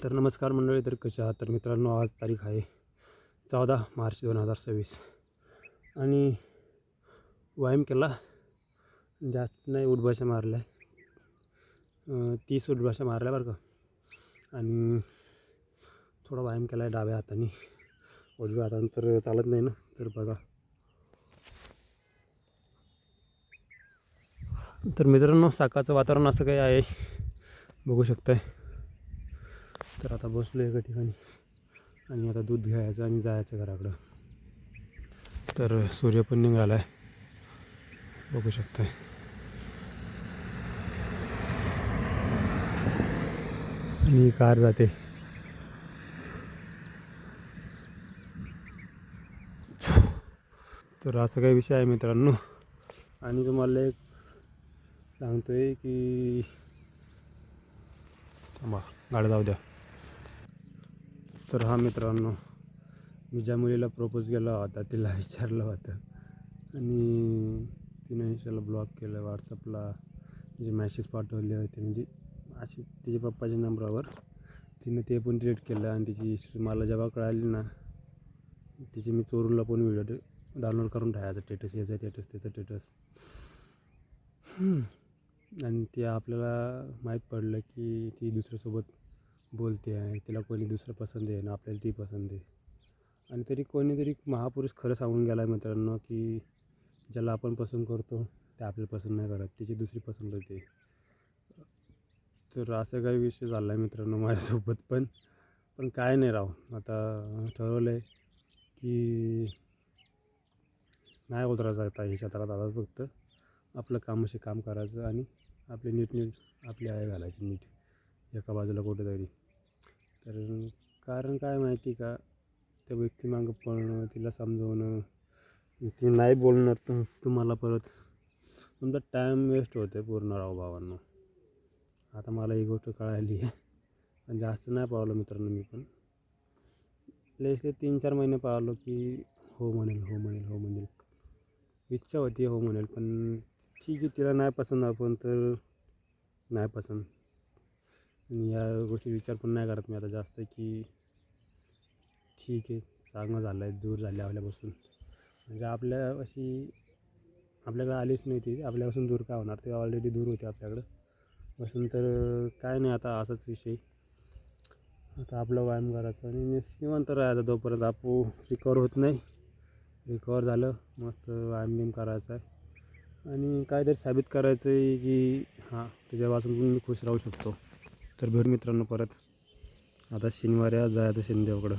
तर नमस्कार मंडळी, तर कशा आहात? तर मित्रांनो, आज तारीख आहे 14 मार्च 2026 आणि व्यायाम केला. जास्त नाही, उठबशा मारल्या. 30 उठबशा मारल्या बरं का. आणि थोडा व्यायाम केला आहे डाव्या हाताने. उजव्या हाताने तर चालत नाही ना. तर बघा, तर मित्रांनो, सकाळचं वातावरण असं काही आहे, बघू शकताय. तर आता बसलो एका ठिकाणी आणि आता दूध घ्यायचं आणि जायचं घराकडं. तर सूर्य पण निघाला आहे, बघू शकताय. आणि कार जाते. तर असं काही विषय आहे मित्रांनो. आणि तुम्हाला एक सांगतो आहे की थांबा, गाडी जाऊ द्या. तर हा मित्रांनो, मी ज्या मुलीला प्रपोज केला होता तिला विचारलं होतं आणि तिने इंस्टाला ब्लॉक केलं, व्हॉट्सअपला म्हणजे मॅसेज पाठवले होते, म्हणजे अशी तिच्या पप्पाच्या नंबरावर. तिनं ते पण डिलीट केलं आणि तिची हिस्ट्री मला जेव्हा कळाली ना, तिची मी चोरूनला पण व्हिडिओ डाउनलोड करून ठेवायचा. स्टेटस, याचा स्टेटस, त्याचं स्टेटस. आणि ते आपल्याला माहीत पडलं की ती दुसऱ्यासोबत बोलते आहे, तिला कोणी दुसरं पसंत आहे ना आपल्याला ती पसंत आहे. आणि तरी कोणीतरी महापुरुष खरं सांगून गेला आहे मित्रांनो की ज्याला आपण पसंत करतो ते आपल्याला पसंत नाही करत, तिची दुसरी पसंत होते. तर असं काही विषय झाला आहे मित्रांनो माझ्यासोबत पण काय नाही राव. आता ठरवलं आहे की नाही उतरायचं आता ह्या क्षेत्रात. आता फक्त आपलं कामाशी काम करायचं आणि आपली नीट आपली आहे घालायची नीट एका बाजूला कुठेतरी. तर कारण काय माहिती का, त्या व्यक्तीमागं पळणं, तिला समजवणं, ती नाही बोलणार तर तुम्हाला परत तुमचा टाईम वेस्ट होतो आहे पूर्ण राव भावांनो. आता मला ही गोष्ट कळाली आहे. पण जास्त नाही पावलं मित्रांनो मी पण. प्लेसले 3-4 महिने पाहिलो की हो म्हणेल, हो म्हणेल, हो म्हणेल. इच्छा होती हो म्हणेल, पण ठीक आहे, तिला नाही पसंत आपण तर नाही पसंत. आणि या गोष्टी विचार पण नाही करत मी आता जास्त की ठीक आहे, चांगलं झालं आहे, दूर झाले आपल्यापासून. म्हणजे आपल्याकडे आलीच नाही ती, आपल्यापासून दूर काय होणार, ते ऑलरेडी दूर होते आपल्याकडं पासून. तर काय नाही, आता असाच विषय. आता आपलं व्यायाम करायचं आणि निवांत राहायचं तोपर्यंत आपू रिकवर होत नाही. रिकवर झालं मस्त व्यायाम करायचा आहे आणि काहीतरी साबित करायचं आहे की हां, तुझ्यापासून पण मी खुश राहू शकतो. तर भेट मित्रांनो परत. आता शनिवारी आज जायचं शिंदेकडं.